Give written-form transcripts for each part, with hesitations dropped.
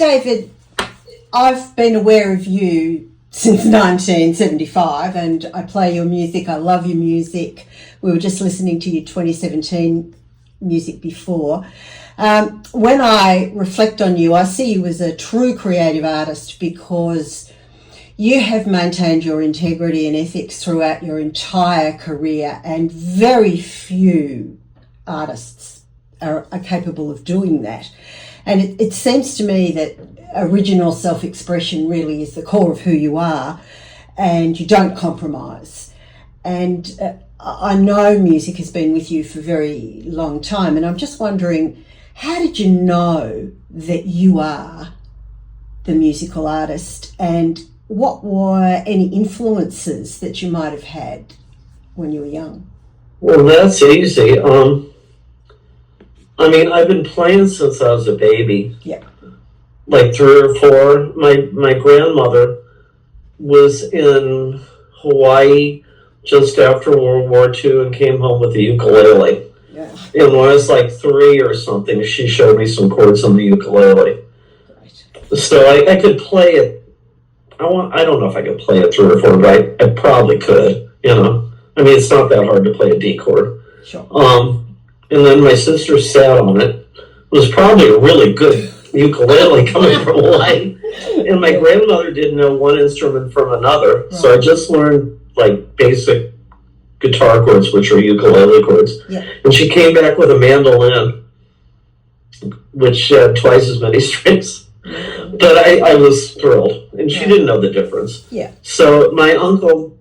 David, I've been aware of you since 1975 and I play your music. I love your music. We were just listening to your 2017 music before. When I reflect on you, I see you as a true creative artist because you have maintained your integrity and ethics throughout your entire career, and very few artists are capable of doing that. And it seems to me that original self-expression really is the core of who you are, and you don't compromise. And I know music has been with you for a very long time, and I'm just wondering, how did you know that you are the musical artist, and what were any influences that you might have had when you were young? Well, that's easy. I've been playing since I was a baby. Yeah. Like 3 or 4. My grandmother was in Hawaii just after World War II and came home with a ukulele. Yeah. And when I was like 3 or something, she showed me some chords on the ukulele. Right. So I could play it. I don't know if I could play it 3 or 4, but I probably could, it's not that hard to play a D chord. Sure. And then my sister sat on it. It was probably a really good ukulele coming from Hawaii. And my grandmother didn't know one instrument from another. Right. So I just learned like basic guitar chords, which are ukulele chords. Yeah. And she came back with a mandolin, which had twice as many strings. But I was thrilled, and she didn't know the difference. Yeah. So my uncle,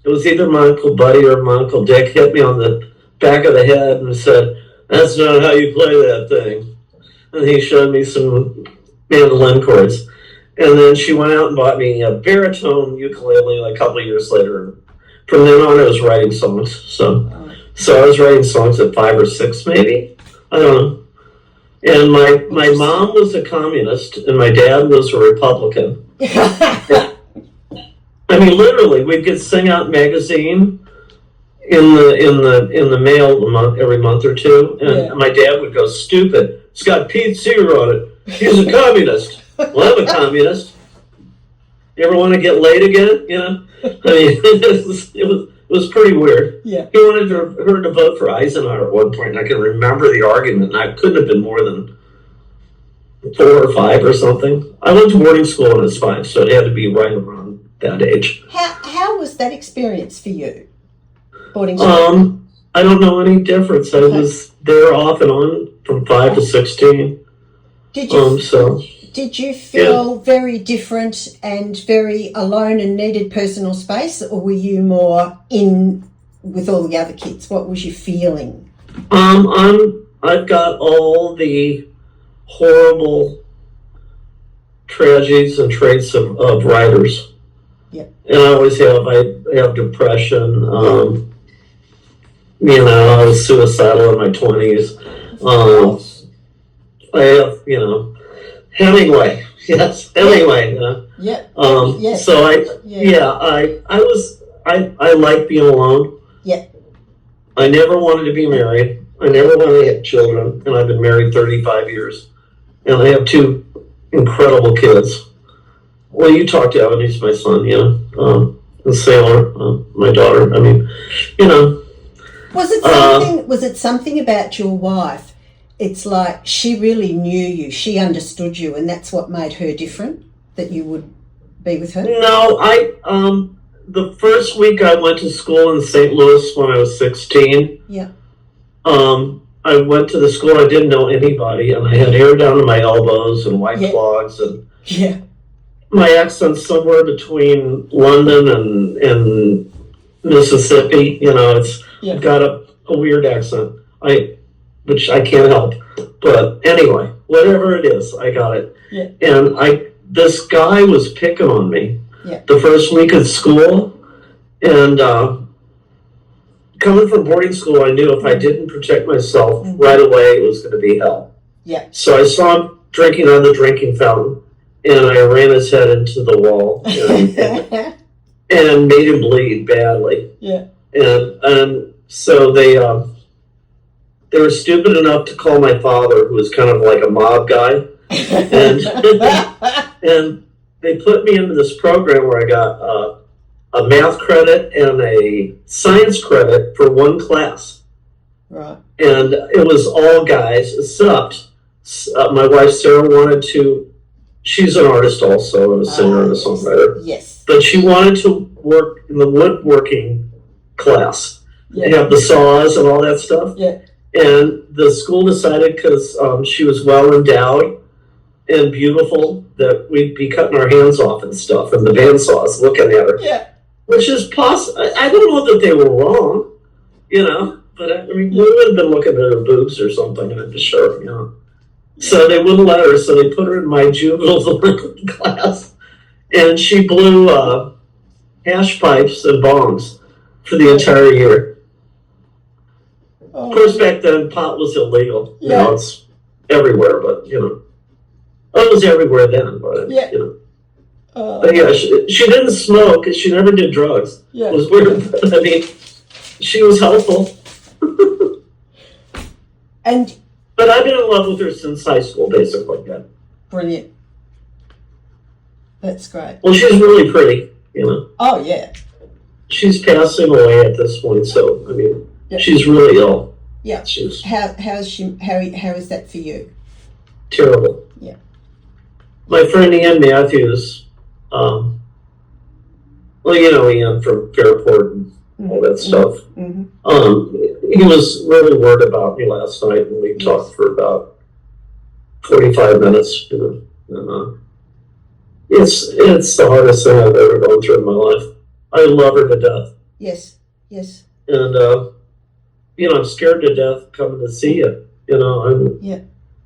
it was either my Uncle Buddy or my Uncle Dick, hit me on the back of the head and said, "That's not how you play that thing." And he showed me some mandolin chords. And then she went out and bought me a baritone ukulele like a couple of years later. From then on, I was writing songs. So I was writing songs at 5 or 6, maybe. I don't know. And my mom was a communist, and my dad was a Republican. Literally, we'd get Sing Out magazine in the mail every month or two, and my dad would go, "Stupid! It's got Pete Seeger on it. He's a communist." Well, I'm a communist. You ever want to get laid again? It was pretty weird. Yeah. He wanted her to vote for Eisenhower at one point, and I can remember the argument, and I couldn't have been more than 4 or 5 or something. I went to boarding school when I was 5, so it had to be right around that age. How was that experience for you? Boarding school? I don't know any difference. I was there off and on from 5 to 16. Did you feel very different and very alone and needed personal space, or were you more in with all the other kids? What was your feeling? I've got all the horrible tragedies and traits of writers. Yeah. And I always have. I have depression. I was suicidal in my 20s. I have, Hemingway. Yes, Hemingway. Yeah. So I like being alone. Yeah. I never wanted to be married. I never wanted to have children, and I've been married 35 years. And I have 2 incredible kids. Well, you talked to Evan, he's my son, and Sailor, my daughter. Was it something about your wife? It's like she really knew you, she understood you, and that's what made her different, that you would be with her? No, the first week I went to school in St. Louis when I was 16. Yeah. I went to the school, I didn't know anybody, and I had hair down to my elbows and white clogs, and my accent's somewhere between London and Mississippi. I've got a weird accent, which I can't help. But anyway, whatever it is, I got it. Yeah. And this guy was picking on me the first week of school, and coming from boarding school, I knew if I didn't protect myself right away, it was going to be hell. Yeah. So I saw him drinking on the drinking fountain, and I ran his head into the wall and made him bleed badly. Yeah. And so they were stupid enough to call my father, who was kind of like a mob guy, And and they put me into this program where I got a math credit and a science credit for one class. Right. And it was all guys, except my wife Sarah wanted to. She's an artist also, a singer and a songwriter. Yes. But she wanted to work in the woodworking class. Yeah. They have the saws and all that stuff. Yeah. And the school decided, because she was well endowed and beautiful, that we'd be cutting our hands off and stuff, and the bandsaws looking at her. Yeah. Which is possible. I don't know that they were wrong, but I mean, we would have been looking at her boobs or something, I'm sure, So they wouldn't let her, so they put her in my juvenile delinquent class, and she blew hash pipes and bongs for the entire year. Of course, back then, pot was illegal. Yeah. Now it's everywhere, but, it was everywhere then, but, Yeah. But yeah, she didn't smoke, and she never did drugs. Yeah. It was weird, but I mean, she was helpful. And But I've been in love with her since high school, basically, yeah. brilliant. That's great. Well, she's really pretty, Oh, yeah. She's passing away at this point, so, I mean, Yeah. she's really ill. Yeah. She's How is that for you? terrible. Yeah. My friend Ian Matthews, Ian from Fairport and all that stuff. Mm-hmm. He was really worried about me last night, and we talked for about 45 minutes. And, it's the hardest thing I've ever gone through in my life. I love her to death, Yes. Yes. and I'm scared to death coming to see you. Yeah.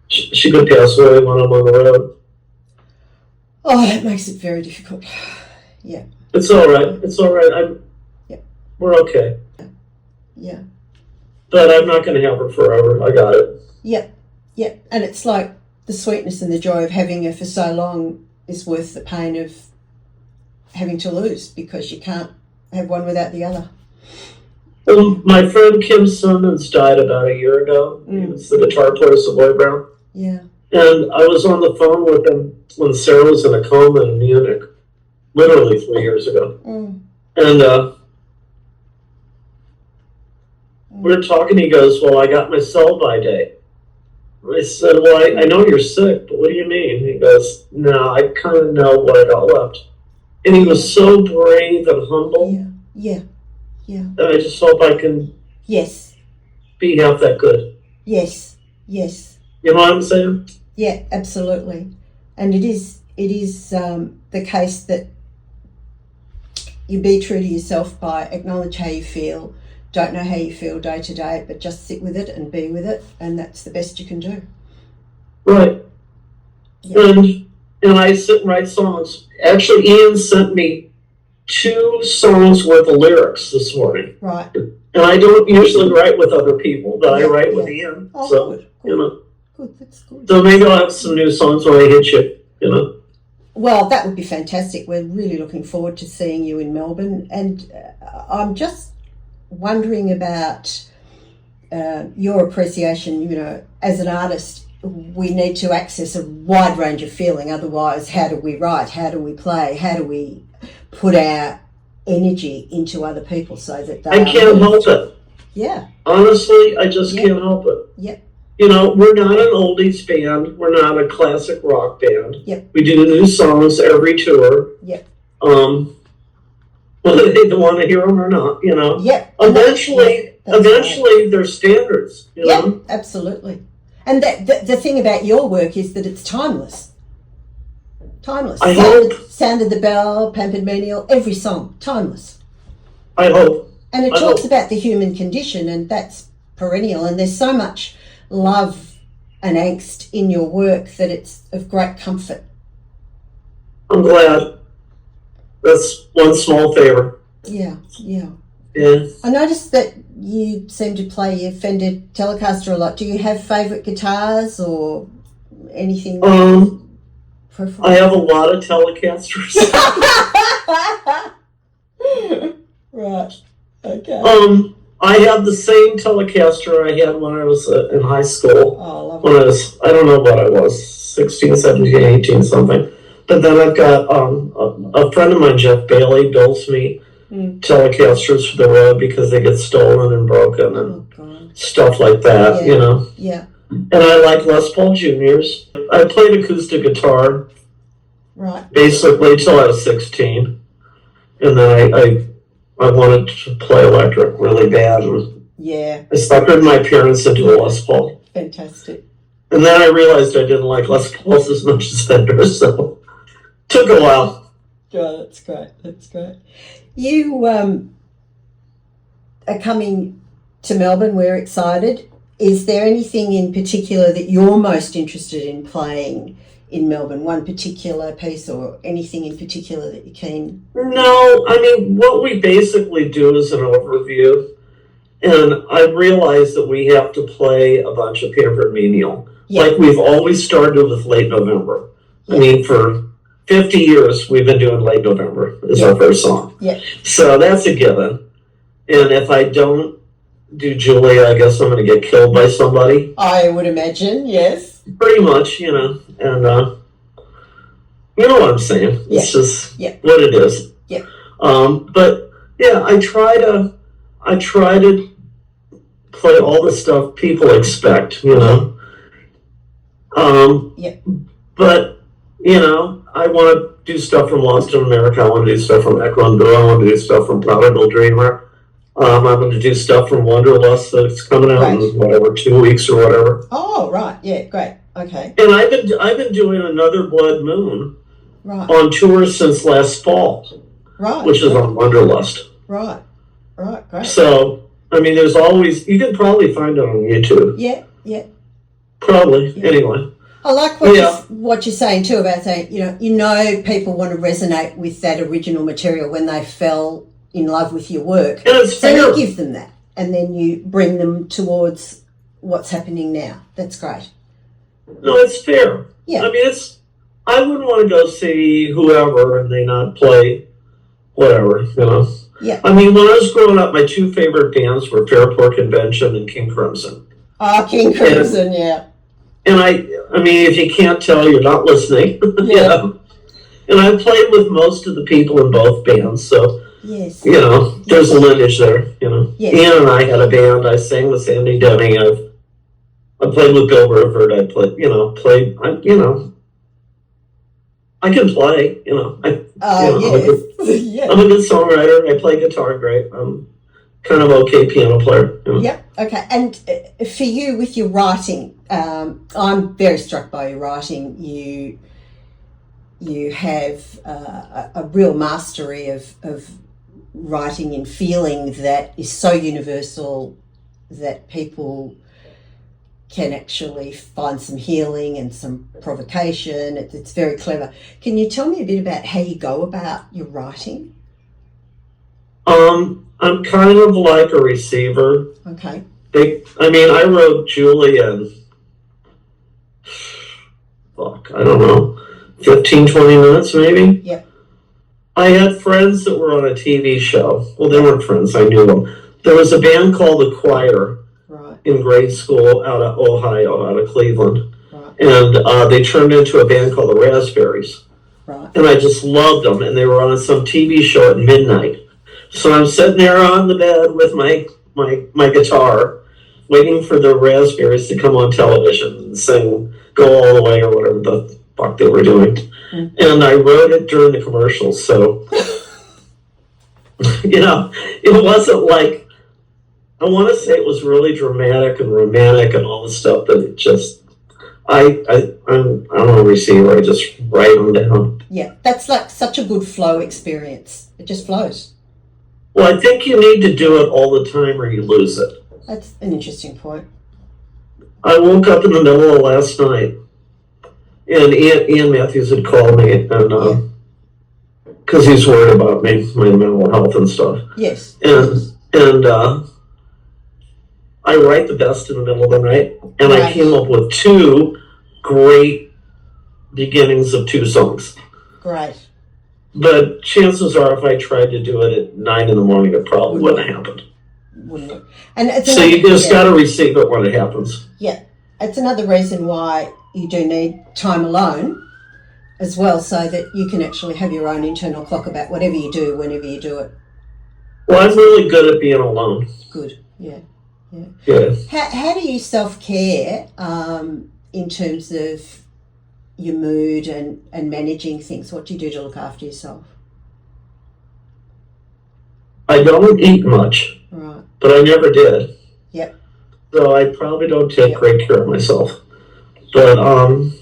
She could pass away when I'm on the road. Oh, that makes it very difficult. Yeah. It's all right. It's all right. Yeah. We're okay. Yeah. But I'm not going to have her forever. I got it. Yeah. Yeah. And it's like the sweetness and the joy of having her for so long is worth the pain of having to lose, because you can't have one without the other. Well, my friend Kim Simmons died about a year ago. He was the guitar player, Savoy Brown. Yeah. And I was on the phone with him when Sarah was in a coma in Munich, literally 3 years ago. And we were talking, he goes, well, I got my sell-by date. I said, well, I know you're sick, but what do you mean? He goes, no, I kind of know what I got left. And he was so brave and humble. Yeah. Yeah. Yeah. And I just hope I can Yes. be half that good. Yes. Yes. You know what I'm saying? Yeah, absolutely. And it is the case that you be true to yourself by acknowledge how you feel, don't know how you feel day to day, but just sit with it and be with it, and that's the best you can do. Right. Yeah. And I sit and write songs. Actually, Ian sent me 2 songs worth of lyrics this morning. Right. And I don't usually write with other people, but I write with Ian. Oh, So, good. Good, that's good. So maybe I'll have some new songs when I hit you, Well, that would be fantastic. We're really looking forward to seeing you in Melbourne. And I'm just wondering about your appreciation. As an artist, we need to access a wide range of feeling. Otherwise, how do we write? How do we play? How do we put our energy into other people so that they I can't help it. Yeah. Honestly, I just can't help it. Yeah. We're not an oldies band. We're not a classic rock band. Yep. We do new songs every tour. Yep. Whether they want to hear them or not, Yep. Eventually, they're standards, Yeah, absolutely. And the thing about your work is that it's timeless. Timeless. I hope. Sounded the Bell, Pampered Menial, every song, timeless. I hope. And it talks about the human condition, and that's perennial. And there's so much love and angst in your work that it's of great comfort. I'm glad. That's one small favor. Yeah, yeah. Yeah. I noticed that you seem to play your Fender Telecaster a lot. Do you have favourite guitars or anything? I have a lot of Telecasters. I Right. Okay. I have the same Telecaster I had when I was in high school. Oh, When lovely. I don't know what I was, 16, 17, 18, something. But then I've got a friend of mine, Jeff Bailey, builds me Telecasters for the road because they get stolen and broken Oh, and God. stuff like that, Yeah. you know. Yeah. And I like Les Paul Juniors. I played acoustic guitar Right. basically till I was 16. And then I wanted to play electric really bad. And Yeah. I suckered my parents into a Les Paul. Fantastic. And then I realized I didn't like Les Pauls as much as Fender, so took a while. Oh, that's great. That's great. You are coming to Melbourne. We're excited. Is there anything in particular that you're most interested in playing in Melbourne? One particular piece or anything in particular that you're keen? No, I mean, what we basically do is an overview. And I realize that we have to play a bunch of Pampered Menial. Yeah. Like we've always started with late November. Yeah. I mean, for 50 years, we've been doing Late November as our first song. Yeah. So that's a given. And if I don't do Julia, I guess I'm going to get killed by somebody. I would imagine, yes. Pretty much, you know. And you know what I'm saying. It's just what it is. Yeah. But yeah, I try to play all the stuff people expect, you know. Yeah. But, you know, I want to do stuff from Lost in America. I want to do stuff from Echo and Bill. I want to do stuff from Prodigal Dreamer. I'm going to do stuff from Wanderlust that's coming out in whatever 2 weeks or whatever. Oh, right. Yeah, great. Okay. And I've been doing Another Blood Moon on tour since last fall. Right. Which is on Wanderlust. Right. Right. Great. So, I mean, there's always, you can probably find it on YouTube. Yeah. Yeah. Probably. Yeah. Anyway. I like what you're saying too about saying, you know people want to resonate with that original material when they fell in love with your work. And it's so fair. you give them that and then you bring them towards what's happening now. That's great. No, it's fair. Yeah. I mean, I wouldn't want to go see whoever and they not play whatever, you know. Yeah. I mean, when I was growing up, my two favorite bands were Fairport Convention and King Crimson. Oh, King Crimson, yeah. And I mean, if you can't tell, you're not listening. Yeah. And I played with most of the people in both bands, so yes, you know, there's a lineage there. You know, yes. Ian and I had a band. I sang with Sandy Denny. I played with Bill Riverd. I played. I can play. You know, yes. I'm a good songwriter. I play guitar great. I'm kind of okay piano player. You know? Yep. Okay. And for you, with your writing, I'm very struck by your writing. You have a real mastery of writing and feeling that is so universal that people can actually find some healing and some provocation. It's very clever. Can you tell me a bit about how you go about your writing? I'm kind of like a receiver. Okay. I wrote Julia I don't know, 15, 20 minutes maybe? Yep. I had friends that were on a TV show. Well, they weren't friends, I knew them. There was a band called The Choir in grade school out of Ohio, out of Cleveland. Right. And they turned into a band called the Raspberries. Right. And I just loved them. And they were on some TV show at midnight. So I'm sitting there on the bed with my guitar, waiting for the Raspberries to come on television and sing Go All the Way or whatever the fuck they were doing. Mm-hmm. And I wrote it during the commercials. So, you know, it wasn't like, I want to say it was really dramatic and romantic and all this stuff, but it just, I'm a receiver. I just write them down. Yeah, that's like such a good flow experience. It just flows. Well, I think you need to do it all the time or you lose it. That's an interesting point. I woke up in the middle of last night, and Ian Matthews had called me, and because he's worried about me, my mental health and stuff. Yes. And I write the best in the middle of the night, and I came up with two great beginnings of two songs. Great. But chances are, if I tried to do it at 9 in the morning, it probably wouldn't have happened. wouldn't work. And it's So you just got to receive it when it happens. Yeah, it's another reason why you do need time alone as well, so that you can actually have your own internal clock about whatever you do, whenever you do it. Well, I'm really good at being alone. Good, yeah. Yeah. How do you self-care in terms of your mood and managing things? What do you do to look after yourself? I don't eat much, Right. but I never did. Yep. So I probably don't take great care of myself. But, I've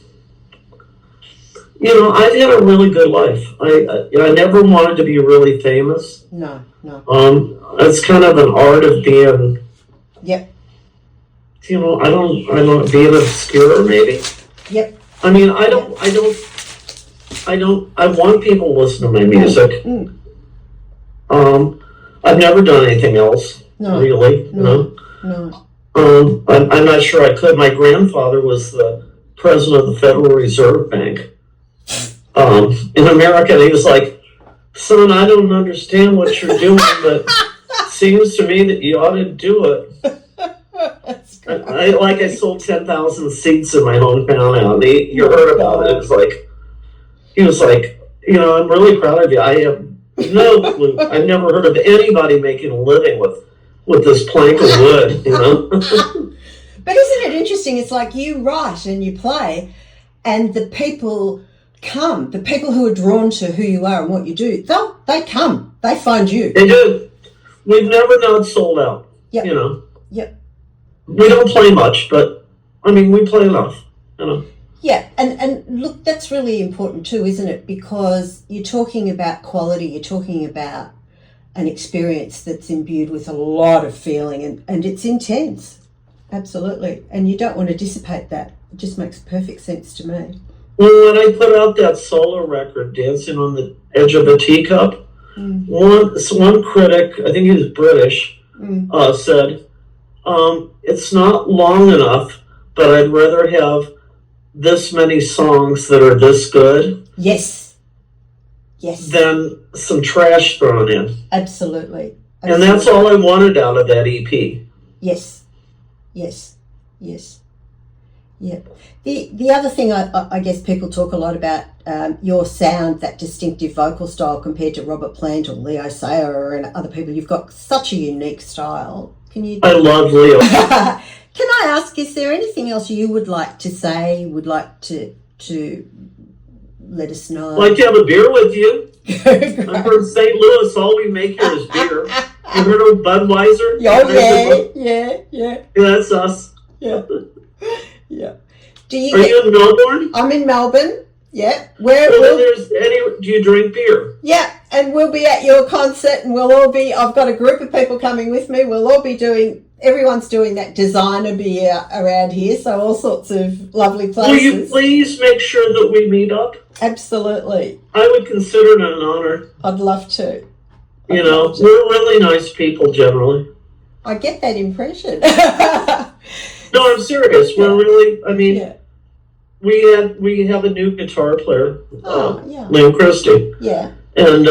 had a really good life. I never wanted to be really famous. No. It's kind of an art of being. Yep. I don't being obscure maybe. Yep. I mean, I want people to listen to my music. I've never done anything else, really. No. I'm not sure I could. My grandfather was the president of the Federal Reserve Bank in America, and he was like, "Son, I don't understand what you're doing, but it seems to me that you ought to do it." That's great. I sold 10,000 seats in my hometown now. You heard about it. He was like, I'm really proud of you. I have no clue. I've never heard of anybody making a living with this plank of wood, But isn't it interesting? It's like you write and you play, and the people come. The people who are drawn to who you are and what you do, they come. They find you. They do. We've never not sold out. Yep. Yep. We don't play much, but we play enough. Yeah, and look, that's really important too, isn't it? Because you're talking about quality, you're talking about an experience that's imbued with a lot of feeling, and it's intense, absolutely. And you don't want to dissipate that. It just makes perfect sense to me. Well, when I put out that solo record, Dancing on the Edge of a Teacup, one critic, I think he was British, said, it's not long enough, but I'd rather have this many songs that are this good. Yes. Than some trash thrown in. Absolutely. And that's all I wanted out of that EP. Yes. Yeah. The other thing I guess people talk a lot about your sound, that distinctive vocal style compared to Robert Plant or Leo Sayer and other people. You've got such a unique style. I love Leo. Can I ask, is there anything else you would like to say, would like to let us know? I'd like to have a beer with you. I'm from St. Louis. All we make here is beer. You heard of Budweiser? Oh, yeah. Yeah, that's us. Yeah. Are you in Melbourne? I'm in Melbourne. Yeah. Do you drink beer? Yeah, and we'll be at your concert, and I've got a group of people coming with me. We'll all be everyone's doing that designer beer around here, so all sorts of lovely places. Will you please make sure that we meet up? Absolutely. I would consider it an honor. I'd love to. We're really nice people generally. I get that impression. No, I'm serious. We're really, we have a new guitar player, Liam Christie. Yeah. And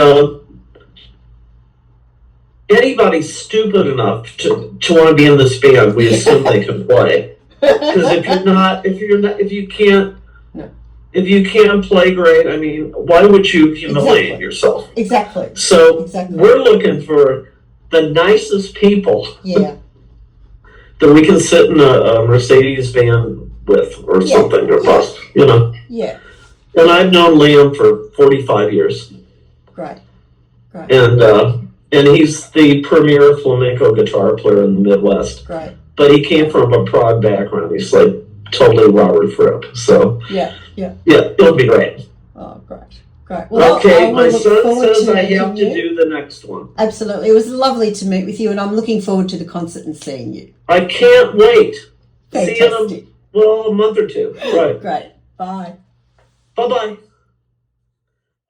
anybody stupid enough to want to be in this band, we assume they can play. Because if you can't play great, why would you humiliate yourself? Exactly. So we're looking for the nicest people. Yeah. That we can sit in a Mercedes van with or something, or bus, Yeah. And I've known Liam for 45 years. Great. And he's the premier flamenco guitar player in the Midwest. Great. But he came from a prog background. He's like totally Robert Fripp. So yeah, it'll be great. Oh, great. Well, okay, my son says I have to do the next one. Absolutely. It was lovely to meet with you, and I'm looking forward to the concert and seeing you. I can't wait. Fantastic. See you in a month or two. Right. Great. Bye. Bye-bye.